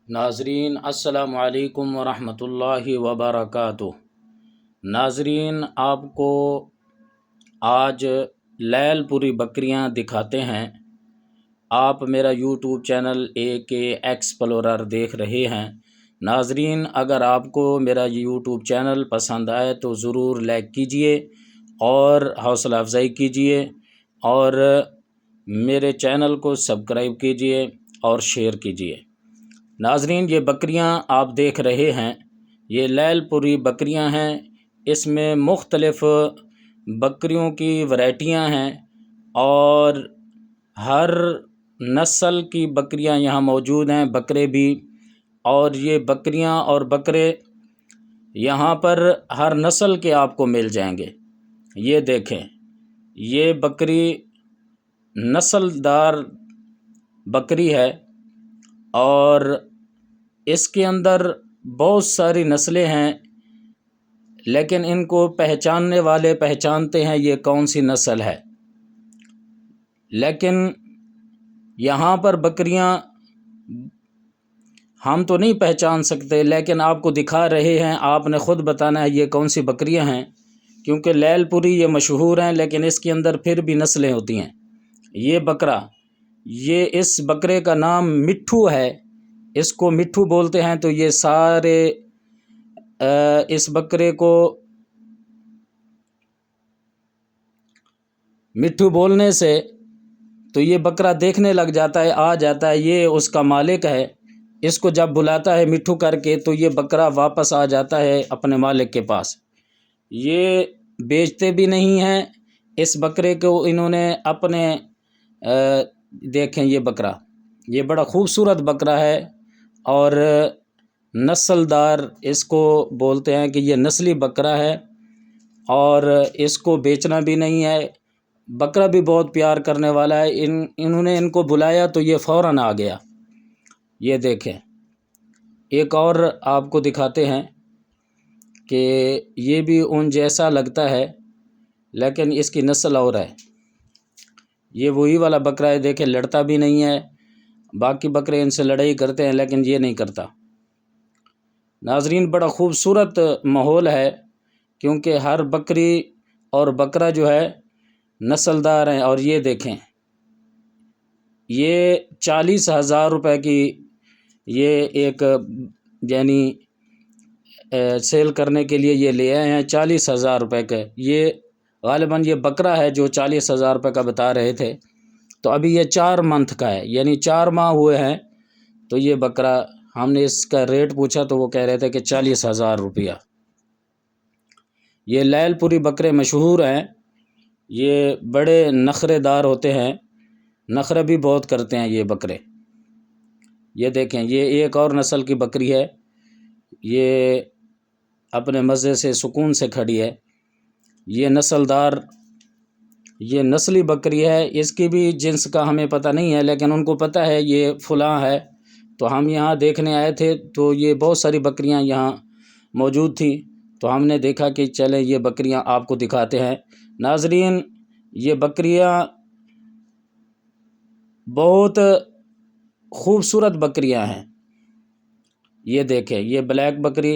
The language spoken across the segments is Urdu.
ناظرین السلام علیکم ورحمۃ اللہ وبرکاتہ۔ ناظرین، آپ کو آج لیل پوری بکریاں دکھاتے ہیں۔ آپ میرا یوٹیوب چینل AK ایکسپلورر دیکھ رہے ہیں۔ ناظرین، اگر آپ کو میرا یوٹیوب چینل پسند آئے تو ضرور لائک کیجئے اور حوصلہ افزائی کیجئے، اور میرے چینل کو سبسکرائب کیجئے اور شیئر کیجئے۔ ناظرین، یہ بکریاں آپ دیکھ رہے ہیں، یہ لیل پوری بکریاں ہیں۔ اس میں مختلف بکریوں کی ورائٹیاں ہیں اور ہر نسل کی بکریاں یہاں موجود ہیں، بکرے بھی۔ اور یہ بکریاں اور بکرے یہاں پر ہر نسل کے آپ کو مل جائیں گے۔ یہ دیکھیں، یہ بکری نسل دار بکری ہے اور اس کے اندر بہت ساری نسلیں ہیں، لیکن ان کو پہچاننے والے پہچانتے ہیں یہ کون سی نسل ہے۔ لیکن یہاں پر بکریاں ہم تو نہیں پہچان سکتے، لیکن آپ کو دکھا رہے ہیں، آپ نے خود بتانا ہے یہ کون سی بکریاں ہیں، کیونکہ لیل پوری یہ مشہور ہیں، لیکن اس کے اندر پھر بھی نسلیں ہوتی ہیں۔ یہ بکرا، یہ اس بکرے کا نام مٹھو ہے، اس کو مٹھو بولتے ہیں۔ تو یہ سارے اس بکرے کو مٹھو بولنے سے تو یہ بکرا دیکھنے لگ جاتا ہے، آ جاتا ہے، یہ اس کا مالک ہے۔ اس کو جب بلاتا ہے مٹھو کر کے تو یہ بکرا واپس آ جاتا ہے اپنے مالک کے پاس۔ یہ بیچتے بھی نہیں ہیں اس بکرے کو، انہوں نے اپنے دیکھیں یہ بکرا، یہ بڑا خوبصورت بکرا ہے اور نسل دار اس کو بولتے ہیں کہ یہ نسلی بکرا ہے، اور اس کو بیچنا بھی نہیں ہے۔ بکرا بھی بہت پیار کرنے والا ہے، انہوں نے ان کو بلایا تو یہ فوراً آ گیا۔ یہ دیکھیں، ایک اور آپ کو دکھاتے ہیں کہ یہ بھی ان جیسا لگتا ہے، لیکن اس کی نسل اور ہے۔ یہ وہی والا بکرا ہے، دیکھیں لڑتا بھی نہیں ہے، باقی بکرے ان سے لڑائی کرتے ہیں لیکن یہ نہیں کرتا۔ ناظرین، بڑا خوبصورت ماحول ہے، کیونکہ ہر بکری اور بکرا جو ہے نسل دار ہیں۔ اور یہ دیکھیں، یہ 40,000 روپے کی یہ ایک یعنی سیل کرنے کے لیے یہ لے آئے ہیں 40,000 روپے کے۔ یہ غالباً یہ بکرا ہے جو 40,000 روپے کا بتا رہے تھے، تو ابھی یہ 4 منتھ کا ہے، یعنی 4 ماہ ہوئے ہیں۔ تو یہ بکرا ہم نے اس کا ریٹ پوچھا تو وہ کہہ رہے تھے کہ 40,000 روپیہ۔ یہ لیل پوری بکرے مشہور ہیں، یہ بڑے نخرے دار ہوتے ہیں، نخرے بھی بہت کرتے ہیں یہ بکرے۔ یہ دیکھیں، یہ ایک اور نسل کی بکری ہے، یہ اپنے مزے سے سکون سے کھڑی ہے۔ یہ نسل دار، یہ نسلی بکری ہے، اس کی بھی جنس کا ہمیں پتہ نہیں ہے، لیکن ان کو پتہ ہے یہ فلاں ہے۔ تو ہم یہاں دیکھنے آئے تھے تو یہ بہت ساری بکریاں یہاں موجود تھیں، تو ہم نے دیکھا کہ چلیں یہ بکریاں آپ کو دکھاتے ہیں۔ ناظرین، یہ بکریاں بہت خوبصورت بکریاں ہیں۔ یہ دیکھیں، یہ بلیک بکری،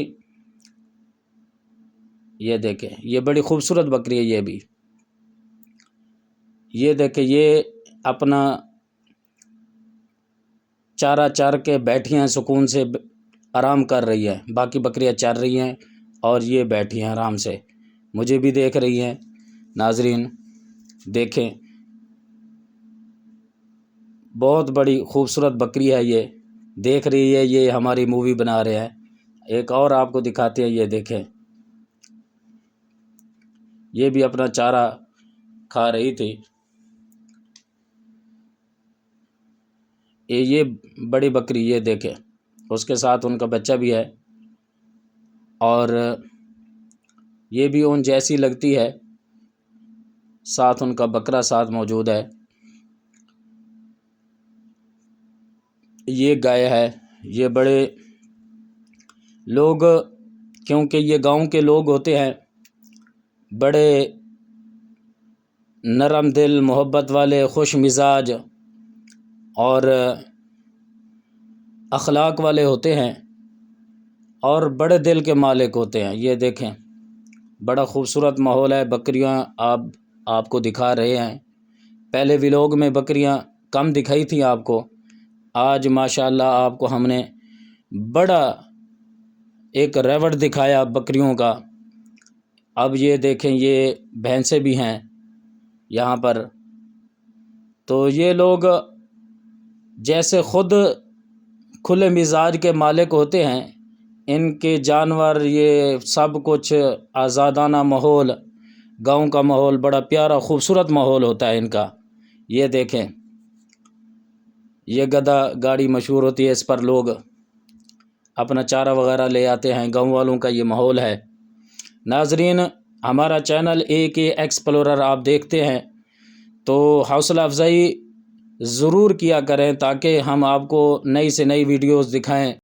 یہ دیکھیں، یہ بڑی خوبصورت بکری ہے یہ بھی۔ یہ دیکھیں، یہ اپنا چارہ چار کے بیٹھی ہیں، سکون سے آرام کر رہی ہے، باقی بکریاں چر رہی ہیں اور یہ بیٹھی ہیں آرام سے، مجھے بھی دیکھ رہی ہیں۔ ناظرین دیکھیں، بہت بڑی خوبصورت بکری ہے، یہ دیکھ رہی ہے، یہ ہماری مووی بنا رہے ہیں۔ ایک اور آپ کو دکھاتے ہیں، یہ دیکھیں، یہ بھی اپنا چارہ کھا رہی تھی۔ یہ بڑی بکری، یہ دیکھیں، اس کے ساتھ ان کا بچہ بھی ہے، اور یہ بھی ان جیسی لگتی ہے، ساتھ ان کا بکرا ساتھ موجود ہے۔ یہ گائے ہے، یہ بڑے لوگ، کیونکہ یہ گاؤں کے لوگ ہوتے ہیں، بڑے نرم دل، محبت والے، خوش مزاج، اور اخلاق والے ہوتے ہیں اور بڑے دل کے مالک ہوتے ہیں۔ یہ دیکھیں بڑا خوبصورت ماحول ہے، بکریاں آپ کو دکھا رہے ہیں۔ پہلے ولاگ میں بکریاں کم دکھائی تھیں آپ کو، آج ماشاءاللہ آپ کو ہم نے بڑا ایک ریوڑ دکھایا بکریوں کا۔ اب یہ دیکھیں یہ بھینسیں بھی ہیں یہاں پر، تو یہ لوگ جیسے خود کھلے مزاج کے مالک ہوتے ہیں، ان کے جانور یہ سب کچھ آزادانہ ماحول، گاؤں کا ماحول بڑا پیارا خوبصورت ماحول ہوتا ہے ان کا۔ یہ دیکھیں یہ گدھا گاڑی مشہور ہوتی ہے، اس پر لوگ اپنا چارہ وغیرہ لے آتے ہیں، گاؤں والوں کا یہ ماحول ہے۔ ناظرین ہمارا چینل AK ایکسپلورر آپ دیکھتے ہیں تو حوصلہ افزائی ضرور کیا کریں تاکہ ہم آپ کو نئی سے نئی ویڈیوز دکھائیں۔